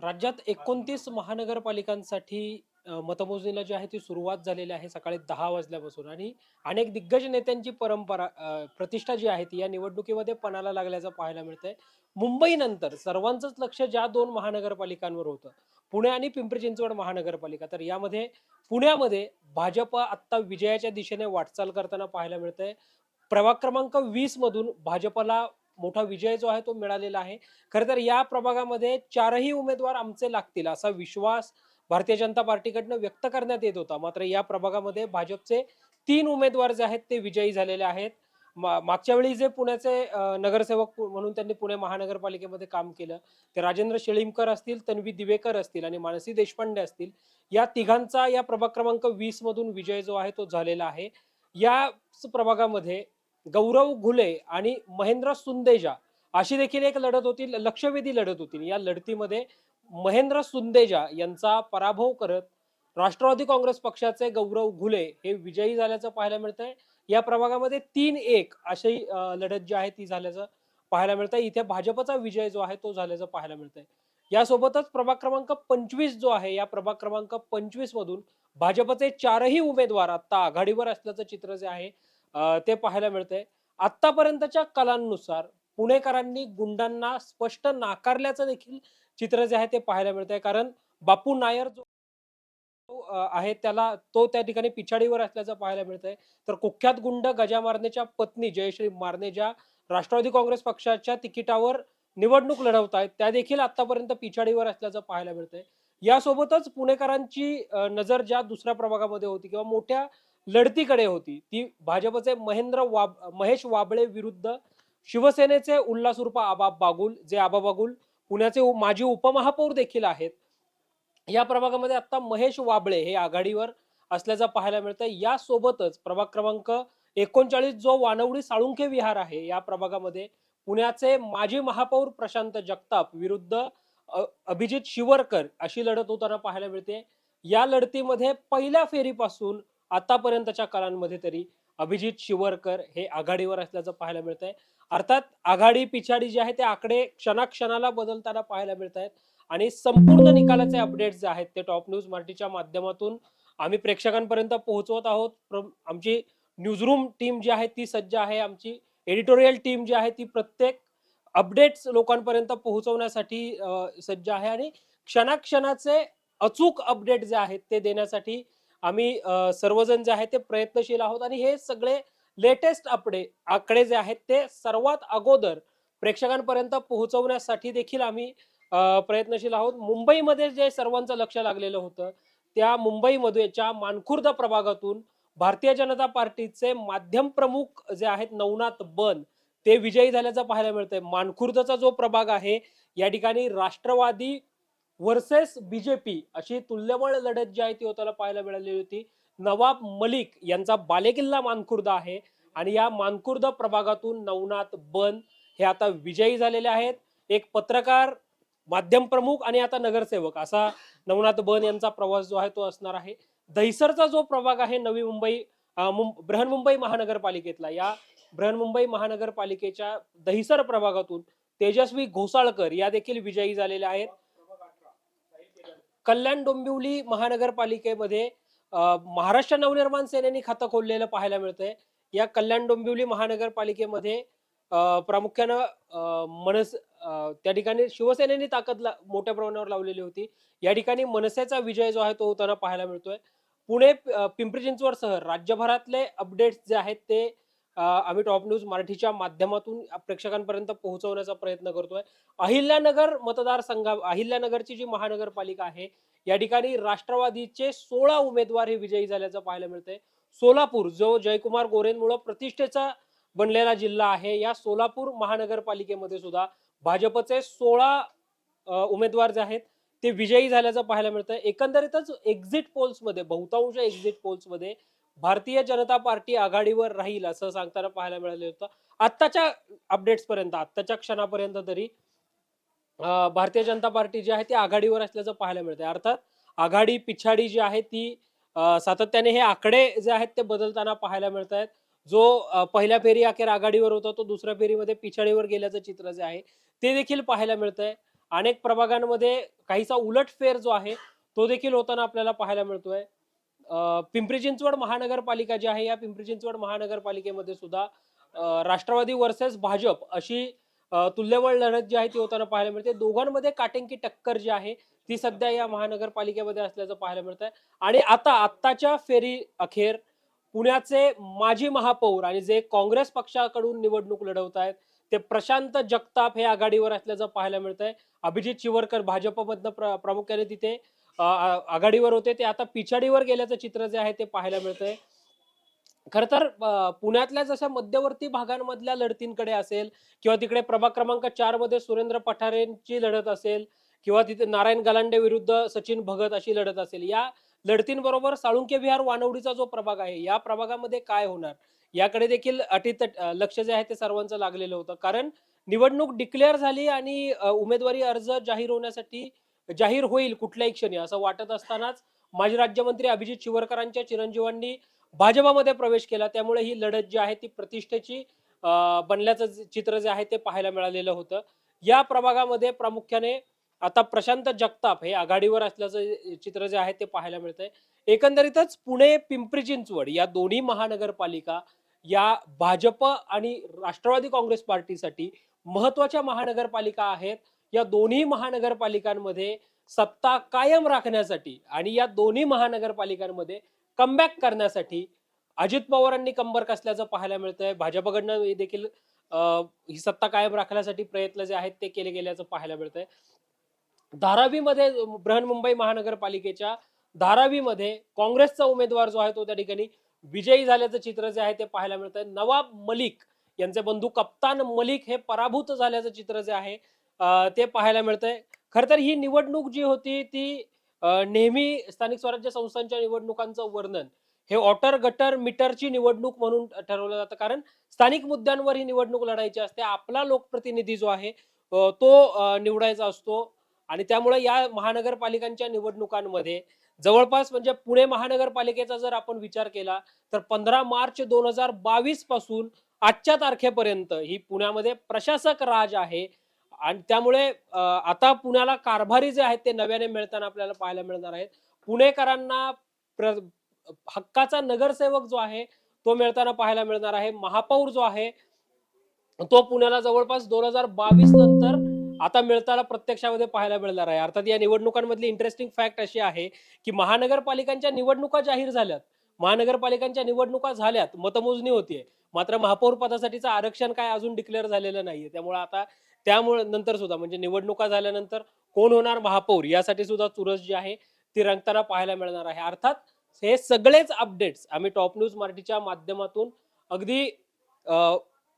राज्यात 29 महानगरपालिकांसाठी मतमोजणीला जी आहे ती सुरुवात झालेली आहे सकाळी 10 वाजल्यापासून आणि अनेक दिग्गज नेत्यांची परंपरा प्रतिष्ठा जी आहे ती या निवडणुकीमध्ये पणाला लागल्याचं पाहायला मिळतंय. मुंबईनंतर सर्वांचंच लक्ष ज्या 2 महानगरपालिकांवर होतं, पुणे आणि पिंपरी चिंचवड महानगरपालिका. तर यामध्ये पुण्यामध्ये भाजप आत्ता विजयाच्या दिशेने वाटचाल करताना पाहायला मिळतंय. प्रभाग क्रमांक 20 मधून भाजपला मोठा विजय जो आहे तो मिळालेला आहे. खरं तर या प्रभागामध्ये 4ही उमेदवार आमचे लागतील असा विश्वास भारतीय जनता पार्टीकडनं व्यक्त करण्यात येत होता. मात्र या प्रभागामध्ये भाजपचे 3 उमेदवार जे आहेत ते विजयी झालेले आहेत. मागच्या वेळी जे पुण्याचे नगरसेवक म्हणून त्यांनी पुणे महानगरपालिकेमध्ये काम केलं, ते राजेंद्र शिळीमकर असतील, तन्वी दिवेकर असतील आणि मानसी देशपांडे असतील. या तिघांचा या प्रभाग क्रमांक 20 मधून विजय जो आहे तो झालेला आहे. याच प्रभागामध्ये गौरव घुले आणि महेंद्र सुंदेजा अशी देखील एक लढत होती, लक्षवेधी लढत होती. या लढतीमध्ये महेंद्र सुंदेजा यांचा पराभव करत राष्ट्रवादी काँग्रेस पक्षाचे गौरव घुले हे विजयी झाल्याचं पाहायला मिळतंय. या प्रभागामध्ये 3-1 अशी लढत जी आहे ती झाल्याचं पाहायला मिळतंय. इथे भाजपचा विजय जो आहे तो झाल्याचं पाहायला मिळतंय. यासोबतच प्रभाग क्रमांक 25 जो आहे, या प्रभाग क्रमांक 25 मधून भाजपचे 4ही उमेदवार आता आघाडीवर असल्याचं चित्र जे आहे ते पाहायला मिळतंय. आतापर्यंतच्या कलांनुसार पुणेकरांनी गुंडांना स्पष्ट नाकारल्याचं देखील चित्र जे आहे ते पाहायला मिळतंय. कारण बापू नायर जो आहे त्याला तो त्या ठिकाणी पिछाडीवर असल्याचं पाहायला मिळतंय. तर कुख्यात गुंड गजा मारनेच्या पत्नी जयश्री मारणे ज्या राष्ट्रवादी काँग्रेस पक्षाच्या तिकिटावर निवडणूक लढवत आहेत, त्या देखील आतापर्यंत पिछाडीवर असल्याचं पाहायला मिळतंय. यासोबतच पुणेकरांची नजर ज्या दुसऱ्या प्रभागामध्ये होती किंवा मोठ्या लढतीकडे होती, ती भाजपचे महेश वाबळे विरुद्ध शिवसेनेचे उल्हास उर्फ आबा बागुल, जे आबा बागुल पुण्याचे माजी उपमहापौर देखील आहेत. या प्रभागामध्ये आता महेश वाबळे हे आघाडीवर असल्याचं पाहायला मिळतंय. यासोबतच प्रभाग क्रमांक 39 जो वानवडी साळुंखे विहार आहे, या प्रभागामध्ये पुण्याचे माजी महापौर प्रशांत जगताप विरुद्ध अभिजित शिवरकर अशी लढत होताना पाहायला मिळते. या लढतीमध्ये पहिल्या फेरीपासून आतापर्यंतच्या काळांमध्ये तरी अभिजित शिवरकर हे आघाडीवर असल्याचं पाहायला मिळतंय. अर्थात आघाडी पिछाडी जे आहे ते आकडे क्षणाक्षणाला बदलताना पाहायला मिळत आहेत. आणि संपूर्ण निकालाचे अपडेट्स जे आहेत ते टॉप न्यूज मराठीच्या माध्यमातून आम्ही प्रेक्षकांपर्यंत पोहोचवत आहोत. आमची न्यूजरूम टीम जी आहे ती सज्ज आहे. आमची एडिटोरियल टीम जी आहे ती प्रत्येक अपडेट्स लोकांपर्यंत पोहोचवण्यासाठी सज्ज आहे आणि क्षणाक्षणाचे अचूक अपडेट जे आहेत ते देण्यासाठी आम्ही सर्वजण जे आहेत ते प्रयत्नशील आहोत आणि हे सगळे लेटेस्ट आकडे जे आहेत ते सर्वात अगोदर प्रेक्षकांपर्यंत पोहोचवण्यासाठी देखील आम्ही प्रयत्नशील आहोत. मुंबईमध्ये जे सर्वांचं लक्ष लागलेलं होतं, त्या मुंबईमध्येच्या मानखुर्द प्रभागातून भारतीय जनता पार्टीचे माध्यम प्रमुख जे आहेत नवनाथ बन ते विजयी झाल्याचं पाहायला मिळतंय. मानखुर्दचा जो प्रभाग आहे, या ठिकाणी राष्ट्रवादी व्हर्सेस बीजेपी अशी तुल्यबळ लढत जी आहे ती होताना पाहायला मिळालेली होती. नवाब मलिक यांचा बालेकिल्ला मानखुर्द आहे आणि या मानखुर्द प्रभागातून नवनाथ बन हे आता विजयी झालेले आहेत. एक पत्रकार, माध्यम प्रमुख आणि आता नगरसेवक असा नवनाथ बन यांचा प्रवास जो आहे तो असणार आहे. दहिसरचा जो प्रभाग आहे नवी मुंबई बृहन्मुंबई महानगरपालिकेतला, या बृहन्मुंबई महानगरपालिकेच्या दहिसर प्रभागातून तेजस्वी घोसाळकर या देखील विजयी झालेल्या आहेत. कल्याण डोंबिवली महानगरपालिकेमध्ये महाराष्ट्र नवनिर्माण सेनेने खातं खोललेलं पाहायला मिळतंय. या कल्याण डोंबिवली महानगरपालिकेमध्ये प्रामुख्यानं त्या ठिकाणी शिवसेनेने मोठ्या प्रमाणावर लावलेली होती. या ठिकाणी मनसेचा विजय जो आहे तो होताना पाहायला मिळतोय. पुणे पिंपरी चिंचवडसह राज्यभरातले अपडेट्स जे आहेत ते आम्ही टॉप न्यूज मराठीच्या माध्यमातून प्रेक्षकांपर्यंत पोहोचवण्याचा प्रयत्न करतोय. अहिल्यानगरची जी महानगरपालिका आहे, या ठिकाणी राष्ट्रवादीचे 16 उमेदवार हे विजयी झाल्याचं पाहायला मिळतंय. सोलापूर जो जयकुमार गोरेंमुळे प्रतिष्ठेचा बनलेला जिल्हा आहे, या सोलापूर महानगरपालिकेमध्ये सुद्धा भाजपचे 16 उमेदवार जे आहेत ते विजयी झाल्याचं पाहायला मिळतंय. एकंदरीतच बहुतांश एक्झिट पोल्समध्ये भारतीय जनता पार्टी आघाडीवर राहील असं सांगताना पाहायला मिळालं होतं. आत्ताच्या आत्ताच्या क्षणापर्यंत तरी भारतीय जनता पार्टी जी आहे ती आघाडीवर असल्याचं पाहायला मिळतंय. अर्थात आघाडी पिछाडी जी आहे ती सातत्याने हे आकडे जे आहेत ते बदलताना पाहायला मिळत आहेत. जो पहिल्या फेरी अखेर आघाडीवर होता तो दुसऱ्या फेरीमध्ये पिछाडीवर गेल्याचं चित्र जे आहे ते देखील पाहायला मिळतंय. अनेक प्रभागांमध्ये काहीसा उलटफेर जो आहे तो देखील होताना आपल्याला पाहायला मिळतोय. पिंपरी चिंचवड महानगरपालिका जी आहे, या पिंपरी चिंचवड महानगरपालिकेमध्ये सुद्धा राष्ट्रवादी वर्सेस भाजप अशी तुल्यबळ लढत जी आहे ती होताना पाहायला मिळते. दोघांमध्ये काटेंकी टक्कर जी आहे ती सध्या या महानगरपालिकेमध्ये असल्याचं पाहायला मिळत आहे. आणि आत्ताच्या फेरी अखेर पुण्याचे माजी महापौर आणि जे काँग्रेस पक्षाकडून निवडणूक लढवत आहेत ते प्रशांत जगताप हे आघाडीवर असल्याचं पाहायला मिळत आहे. अभिजित चिवरकर भाजपमधनं प्रामुख्याने तिथे आघाडीवर होते, ते आता पिछाडीवर गेल्याचं चित्र जे आहे ते पाहायला मिळतंय. खर तर पुण्यातल्या जशा मध्यवर्ती भागांमधल्या लढतींकडे असेल किंवा तिकडे प्रभाग क्रमांक 4 मध्ये सुरेंद्र पठारेंची लढत असेल किंवा तिथे नारायण गलांडे विरुद्ध सचिन भगत अशी लढत असेल, या लढतींबरोबर साळुंखे विहार वानवडीचा जो प्रभाग आहे या प्रभागामध्ये काय होणार याकडे देखील लक्ष जे आहे ते सर्वांचं लागलेलं होतं. कारण निवडणूक डिक्लेअर झाली आणि उमेदवारी अर्ज जाहीर होईल कुठल्याही क्षणी असं वाटत असतानाच माजी राज्यमंत्री अभिजित शिवरकरांच्या चिरंजीवांनी भाजपामध्ये प्रवेश केला. त्यामुळे ही लढत जी आहे ती प्रतिष्ठेची बनल्याचं चित्र जे आहे ते पाहायला मिळालेलं होतं. या प्रभागामध्ये प्रामुख्याने आता प्रशांत जगताप हे आघाडीवर असल्याचं चित्र जे आहे ते पाहायला मिळतंय. एकंदरीतच पुणे पिंपरी चिंचवड या दोन्ही महानगरपालिका या भाजप आणि राष्ट्रवादी काँग्रेस पार्टीसाठी महत्वाच्या महानगरपालिका आहेत. या दोन्ही महानगरपालिकांमध्ये सत्ता कायम राखण्यासाठी आणि या दोन्ही महानगरपालिकांमध्ये कमबॅक करण्यासाठी अजित पवारांनी कंबर कसल्याचं पाहायला मिळतंय. भाजपकडनं देखील ही सत्ता कायम राखण्यासाठी प्रयत्न जे आहेत ते केले गेल्याचं पाहायला मिळतंय. धारावीमध्ये बृहन्मुंबई महानगरपालिकेच्या धारावीमध्ये काँग्रेसचा उमेदवार जो आहे तो त्या ठिकाणी विजयी झाल्याचं चित्र जे आहे ते पाहायला मिळतंय. नवाब मलिक यांचे बंधू कप्तान मलिक हे पराभूत झाल्याचं चित्र जे आहे ते पाहायला मिळतंय. खर तर ही निवडणूक जी होती ती नेहमी स्थानिक स्वराज्य संस्थांच्या निवडणुकांचं वर्णन हे ऑटर गटर मीटरची निवडणूक म्हणून ठरवलं जातं. कारण स्थानिक मुद्द्यांवर ही निवडणूक लढायची असते. आपला लोकप्रतिनिधी जो आहे तो निवडायचा असतो आणि त्यामुळे या महानगरपालिकांच्या निवडणुकांमध्ये जवळपास म्हणजे पुणे महानगरपालिकेचा जर आपण विचार केला तर 15 मार्च 2022 पासून आजच्या तारखेपर्यंत ही पुण्यामध्ये प्रशासक राज आहे. आणि त्यामुळे आता पुण्याला कारभारी जे आहेत ते नव्याने मिळताना आपल्याला पाहायला मिळणार आहेत. पुणेकरांना हक्काचा नगरसेवक जो आहे तो मिळताना पाहायला मिळणार आहे. महापौर जो आहे तो पुण्याला जवळपास 2022 नंतर आता मिळताना प्रत्यक्षामध्ये पाहायला मिळणार आहे. अर्थात या निवडणुकांमधली इंटरेस्टिंग फॅक्ट अशी आहे की महानगरपालिकांच्या निवडणुका जाहीर झाल्यात, महानगरपालिकांच्या निवडणुका झाल्यात, मतमोजणी होतीये, मात्र महापौर पदासाठीचं आरक्षण काय अजून डिक्लेअर झालेलं नाहीये. त्यामुळे नंतर सुद्धा म्हणजे निवडणुका झाल्यानंतर कोण होणार महापौर यासाठी सुद्धा चुरस जी आहे ती रंगताना पाहायला मिळणार आहे. अर्थात हे सगळेच अपडेट्स आम्ही टॉप न्यूज मराठीच्या माध्यमातून अगदी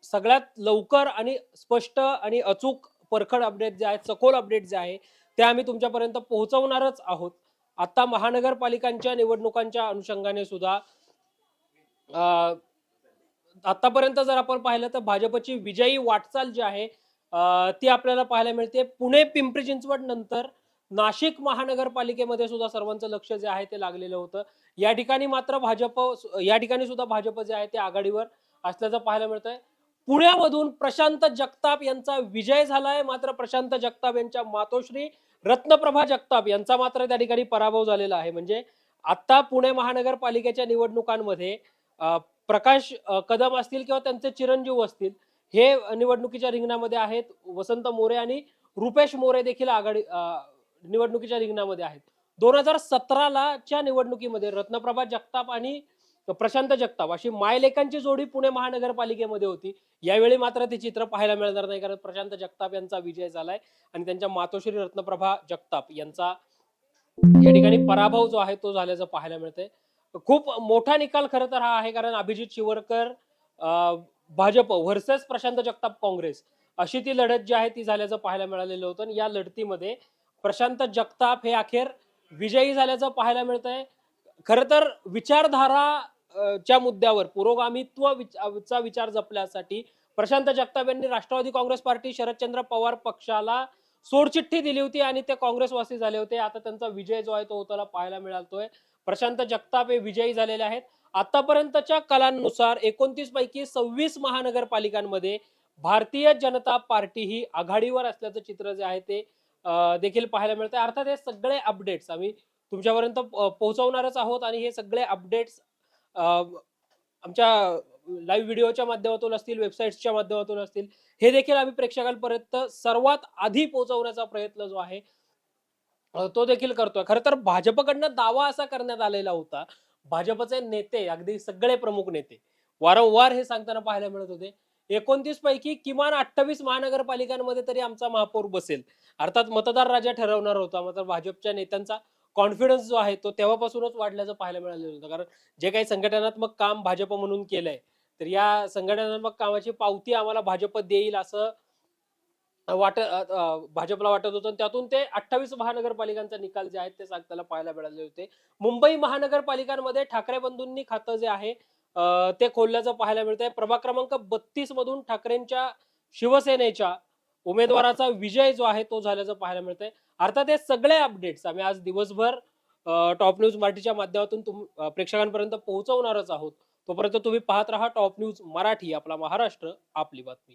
सगळ्यात लवकर आणि स्पष्ट आणि अचूक परखड अपडेट जे आहेत, सखोल अपडेट जे आहे ते आम्ही तुमच्यापर्यंत पोहोचवणारच आहोत. आता महानगरपालिकांच्या निवडणुकांच्या अनुषंगाने सुद्धा आतापर्यंत जर आपण पाहिलं तर भाजपची विजयी वाटचाल जी आहे ती आपल्याला पाहायला मिळते. पुणे पिंपरी चिंचवड नंतर नाशिक महानगरपालिकेमध्ये सुद्धा सर्वांचं लक्ष जे आहे ते लागलेलं होतं. या ठिकाणी सुद्धा भाजप जे आहे ते आघाडीवर असल्याचं पाहायला मिळतंय. पुण्यामधून प्रशांत जगताप यांचा विजय झालाय, मात्र प्रशांत जगताप यांच्या मातोश्री रत्नप्रभा जगताप यांचा मात्र त्या ठिकाणी पराभव झालेला आहे. म्हणजे आता पुणे महानगरपालिकेच्या निवडणुकांमध्ये प्रकाश कदम असतील किंवा त्यांचे चिरंजीव असतील हे निवडणुकीच्या रिंगणामध्ये आहेत. वसंत मोरे आणि रुपेश मोरे देखील निवडणुकीच्या रिंगणामध्ये आहेत. 2017 च्या निवडणुकीमध्ये रत्नप्रभा जगताप आणि प्रशांत जगताप अशी मायलेकांची जोडी पुणे महानगरपालिकेमध्ये होती. यावेळी मात्र ते चित्र पाहायला मिळणार नाही, कारण प्रशांत जगताप यांचा विजय झालाय आणि त्यांच्या मातोश्री रत्नप्रभा जगताप यांचा या ठिकाणी पराभव जो आहे तो झाल्याचं पाहायला मिळतंय. खूप मोठा निकाल खरं तर हा आहे, कारण अभिजित शिवरकर भाजप व्हर्सेस प्रशांत जगताप काँग्रेस अशी ती लढत जी आहे ती झाल्याचं पाहायला मिळालेलं होतं. आणि या लढतीमध्ये प्रशांत जगताप हे अखेर विजयी झाल्याचं पाहायला मिळतंय. खर तर विचारधारा च्या मुद्द्यावर पुरोगामित्वचा विचार जपण्यासाठी प्रशांत जगताप यांनी राष्ट्रवादी काँग्रेस पार्टी शरदचंद्र पवार पक्षाला सोडचिठ्ठी दिली होती आणि ते काँग्रेसवासी झाले होते. आता त्यांचा विजय जो आहे तो होताना पाहायला मिळतोय. प्रशांत जगताप हे विजयी झालेले आहेत. आतापर्यंतच्या कलांनुसार 29 पैकी 26 महानगरपालिकांमध्ये भारतीय जनता पार्टी ही आघाडीवर असल्याचं चित्र जे आहे ते देखील पाहायला मिळतंय. अर्थात हे सगळे अपडेट्स आम्ही तुमच्यापर्यंत पोहोचवणारच आहोत आणि हे सगळे अपडेट्स आमच्या लाईव्ह व्हिडिओच्या माध्यमातून असतील, वेबसाईट्सच्या माध्यमातून असतील, हे देखील आम्ही प्रेक्षकांपर्यंत सर्वात आधी पोहोचवण्याचा प्रयत्न जो आहे तो देखील करतोय. खरं तर भाजपकडनं दावा असा करण्यात आलेला होता. भाजपचे नेते, अगदी सगळे प्रमुख नेते वारंवार हे सांगताना पाहायला मिळत होते. 29 पैकी किमान 28 महानगरपालिकांमध्ये तरी आमचा महापौर बसेल. अर्थात मतदार राजा ठरवणार होता. मात्र भाजपच्या नेत्यांचा कॉन्फिडन्स जो आहे तो तेव्हापासूनच वाढल्याचं पाहायला मिळालेलं होतं. कारण जे काही संघटनात्मक काम भाजप म्हणून केलंय, तर या संघटनात्मक कामाची पावती आम्हाला भाजप देईल असं भाजपला वाटत होतं आणि त्यातून ते 28 महानगरपालिकांचा निकाल जे आहेत ते सांगताना पाहायला मिळाले होते. मुंबई महानगरपालिकांमध्ये ठाकरे बंधूंनी खातं जे आहे ते खोलल्याचं पाहायला मिळतंय. प्रभाग क्रमांक 32 मधून ठाकरेंच्या शिवसेनेच्या उमेदवाराचा विजय जो आहे तो झाल्याचं पाहायला मिळतंय. अर्थात हे सगळे अपडेट्स आम्ही आज दिवसभर टॉप न्यूज मराठीच्या माध्यमातून प्रेक्षकांपर्यंत पोहोचवणारच आहोत. तोपर्यंत तुम्ही पाहत राहा टॉप न्यूज मराठी, आपला महाराष्ट्र, आपली बातमी.